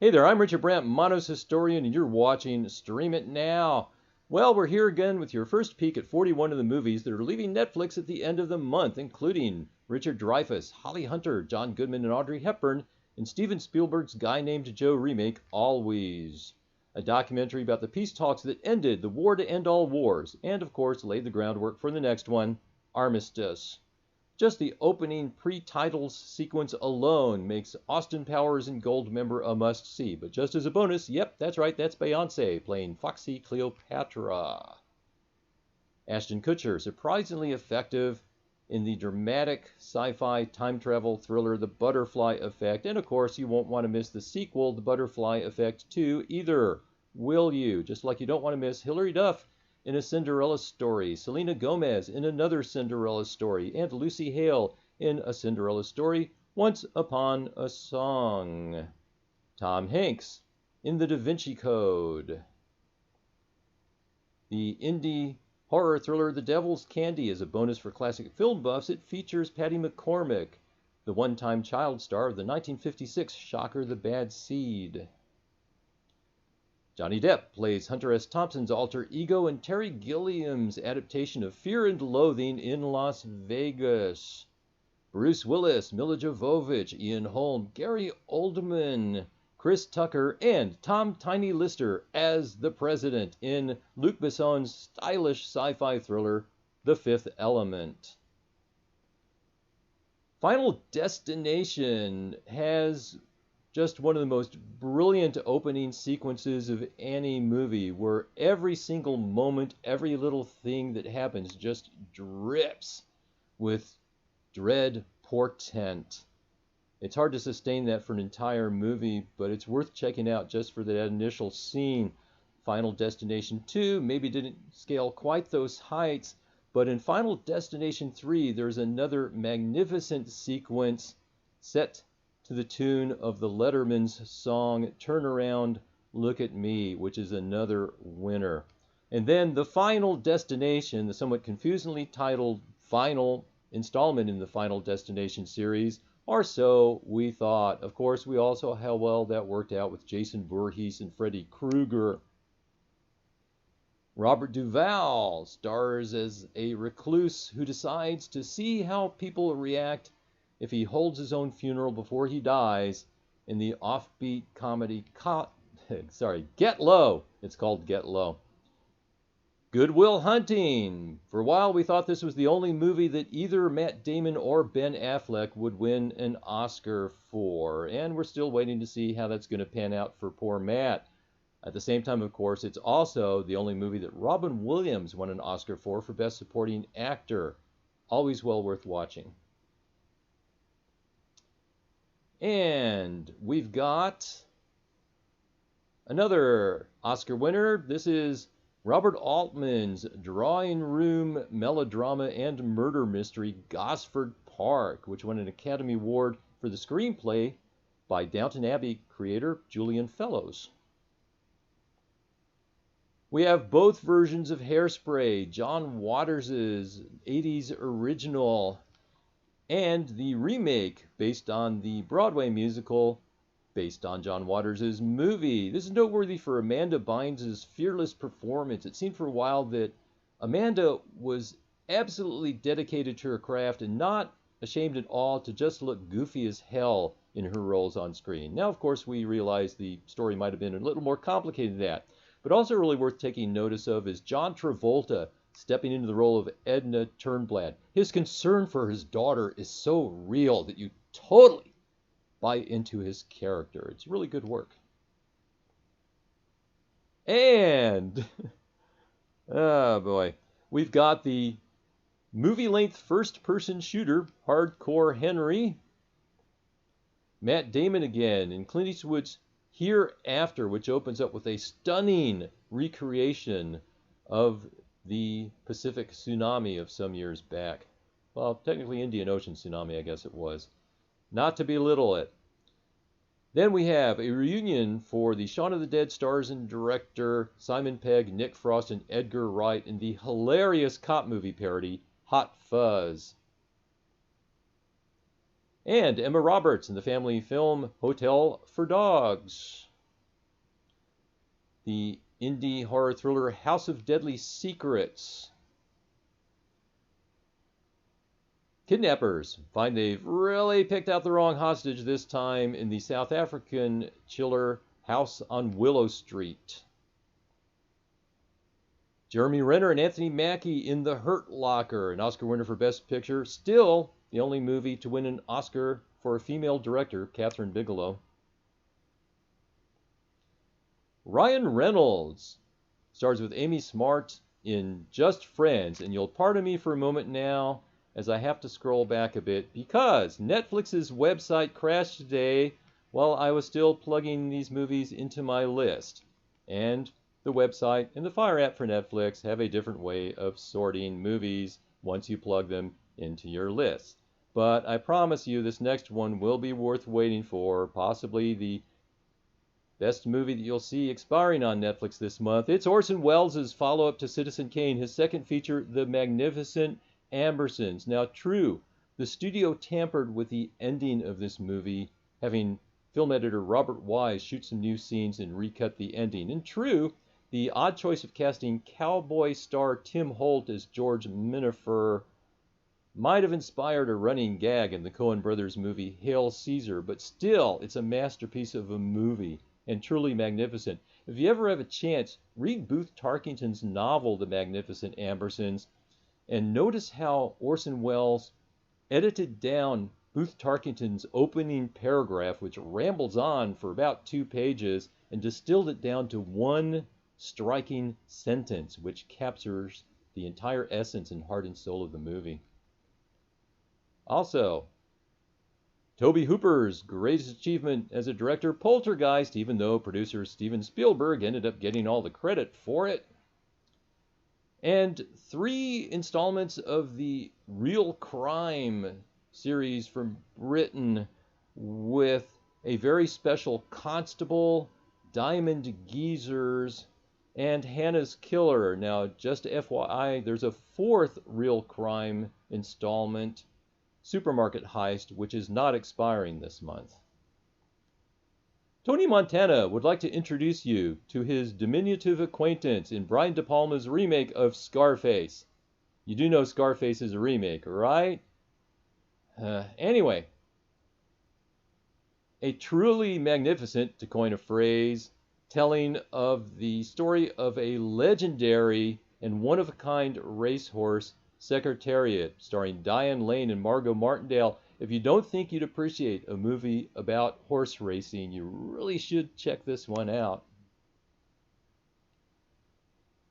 Hey there, I'm Richard Brandt, Monos Historian, and you're watching Stream It Now. Well, we're here again with your first peek at 41 of the movies that are leaving Netflix at the end of the month, including Richard Dreyfuss, Holly Hunter, John Goodman and Audrey Hepburn, and Steven Spielberg's Guy Named Joe remake, Always. A documentary about the peace talks that ended the war to end all wars, and of course laid the groundwork for the next one, Armistice. Just the opening pre-titles sequence alone makes Austin Powers and Goldmember a must-see. But just as a bonus, yep, that's right, that's Beyonce playing Foxy Cleopatra. Ashton Kutcher, surprisingly effective in the dramatic sci-fi time travel thriller The Butterfly Effect. And of course, you won't want to miss the sequel, The Butterfly Effect 2, either. Will you? Just like you don't want to miss Hilary Duff in A Cinderella Story, Selena Gomez in Another Cinderella Story, and Lucy Hale in A Cinderella Story, Once Upon a Song. Tom Hanks in The Da Vinci Code. The indie horror thriller The Devil's Candy is a bonus for classic film buffs. It features Patty McCormack, the one-time child star of the 1956 shocker The Bad Seed. Johnny Depp plays Hunter S. Thompson's alter ego in Terry Gilliam's adaptation of Fear and Loathing in Las Vegas. Bruce Willis, Mila Jovovich, Ian Holm, Gary Oldman, Chris Tucker, and Tom Tiny Lister as the President in Luc Besson's stylish sci-fi thriller, The Fifth Element. Final Destination has just one of the most brilliant opening sequences of any movie, where every single moment, every little thing that happens just drips with dread portent. It's hard to sustain that for an entire movie, but it's worth checking out just for that initial scene. Final Destination 2 maybe didn't scale quite those heights, but in Final Destination 3, there's another magnificent sequence set to the tune of the Letterman's song, Turn Around, Look at Me, which is another winner. And then the Final Destination, the somewhat confusingly titled final installment in the Final Destination series, or so we thought. Of course, we all saw how well that worked out with Jason Voorhees and Freddy Krueger. Robert Duvall stars as a recluse who decides to see how people react if he holds his own funeral before he dies in the offbeat comedy Get Low. It's called Get Low. Good Will Hunting. For a while we thought this was the only movie that either Matt Damon or Ben Affleck would win an Oscar for, and we're still waiting to see how that's going to pan out for poor Matt. At the same time, of course, it's also the only movie that Robin Williams won an Oscar for Best Supporting Actor. Always well worth watching. And we've got another Oscar winner. This is Robert Altman's drawing room melodrama and murder mystery, Gosford Park, which won an Academy Award for the screenplay by Downton Abbey creator Julian Fellowes. We have both versions of Hairspray, John Waters' 80s original, and the remake based on the Broadway musical based on John Waters' movie. This is noteworthy for Amanda Bynes' fearless performance. It seemed for a while that Amanda was absolutely dedicated to her craft and not ashamed at all to just look goofy as hell in her roles on screen. Now, of course, we realize the story might have been a little more complicated than that, but also really worth taking notice of is John Travolta stepping into the role of Edna Turnblad. His concern for his daughter is so real that you totally buy into his character. It's really good work. And, oh boy, we've got the movie-length first-person shooter, Hardcore Henry. Matt Damon again in Clint Eastwood's Hereafter, which opens up with a stunning recreation of the Pacific tsunami of some years back. Well, technically Indian Ocean tsunami, I guess it was. Not to belittle it. Then we have a reunion for the Shaun of the Dead stars and director Simon Pegg, Nick Frost, and Edgar Wright in the hilarious cop movie parody, Hot Fuzz. And Emma Roberts in the family film Hotel for Dogs. the indie horror thriller House of Deadly Secrets. Kidnappers find they've really picked out the wrong hostage this time in the South African chiller House on Willow Street. Jeremy Renner and Anthony Mackie in The Hurt Locker, an Oscar winner for Best Picture, still the only movie to win an Oscar for a female director, Catherine Bigelow. Ryan Reynolds stars with Amy Smart in Just Friends, and you'll pardon me for a moment now as I have to scroll back a bit because Netflix's website crashed today while I was still plugging these movies into my list. And the website and the Fire app for Netflix have a different way of sorting movies once you plug them into your list. But I promise you this next one will be worth waiting for, possibly the best movie that you'll see expiring on Netflix this month. It's Orson Welles' follow-up to Citizen Kane, his second feature, The Magnificent Ambersons. Now, true, the studio tampered with the ending of this movie, having film editor Robert Wise shoot some new scenes and recut the ending. And true, the odd choice of casting cowboy star Tim Holt as George Minifer might have inspired a running gag in the Coen brothers movie Hail Caesar, but still, it's a masterpiece of a movie and truly magnificent. If you ever have a chance, read Booth Tarkington's novel, The Magnificent Ambersons, and notice how Orson Welles edited down Booth Tarkington's opening paragraph, which rambles on for about 2 pages, and distilled it down to one striking sentence, which captures the entire essence and heart and soul of the movie. Also, Tobe Hooper's greatest achievement as a director, Poltergeist, even though producer Steven Spielberg ended up getting all the credit for it. And 3 installments of the Real Crime series from Britain with a very special Constable, Diamond Geezers, and Hannah's Killer. Now, just FYI, there's a 4th Real Crime installment, Supermarket Heist, which is not expiring this month. Tony Montana would like to introduce you to his diminutive acquaintance in Brian De Palma's remake of Scarface. You do know Scarface is a remake, right? Anyway, a truly magnificent, to coin a phrase, telling of the story of a legendary and one-of-a-kind racehorse, Secretariat, starring Diane Lane and Margot Martindale. If you don't think you'd appreciate a movie about horse racing, you really should check this one out.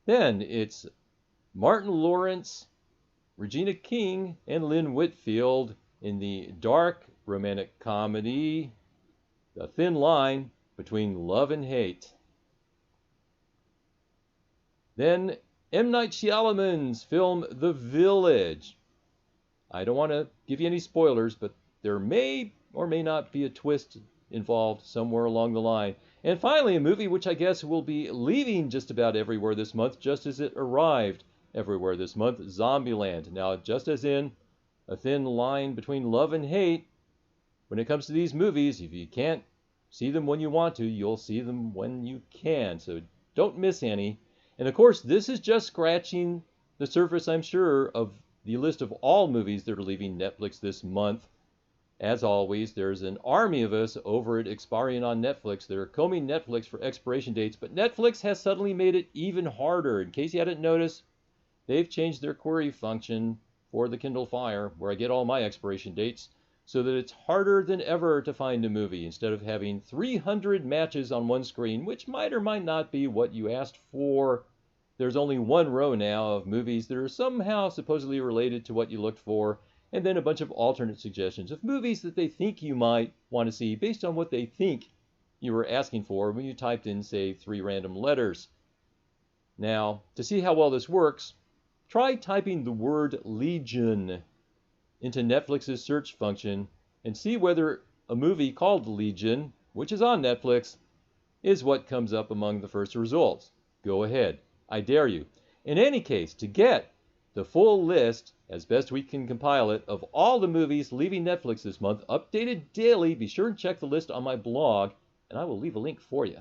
Then it's Martin Lawrence, Regina King, and Lynn Whitfield in the dark romantic comedy, The Thin Line Between Love and Hate. Then M. Night Shyamalan's film The Village. I don't want to give you any spoilers, but there may or may not be a twist involved somewhere along the line. And finally, a movie which I guess will be leaving just about everywhere this month, just as it arrived everywhere this month, Zombieland. Now, just as in A Thin Line Between Love and Hate, when it comes to these movies, if you can't see them when you want to, you'll see them when you can. So don't miss any. And of course, this is just scratching the surface, I'm sure, of the list of all movies that are leaving Netflix this month. As always, there's an army of us over at Expiring on Netflix that are combing Netflix for expiration dates, but Netflix has suddenly made it even harder. In case you hadn't noticed, they've changed their query function for the Kindle Fire, where I get all my expiration dates, so that it's harder than ever to find a movie. Instead of having 300 matches on one screen, which might or might not be what you asked for, there's only one row now of movies that are somehow supposedly related to what you looked for, and then a bunch of alternate suggestions of movies that they think you might want to see based on what they think you were asking for when you typed in, say, 3 random letters. Now, to see how well this works, try typing the word Legion into Netflix's search function and see whether a movie called Legion, which is on Netflix, is what comes up among the first results. Go ahead. I dare you. In any case, to get the full list, as best we can compile it, of all the movies leaving Netflix this month, updated daily, be sure and check the list on my blog, and I will leave a link for you.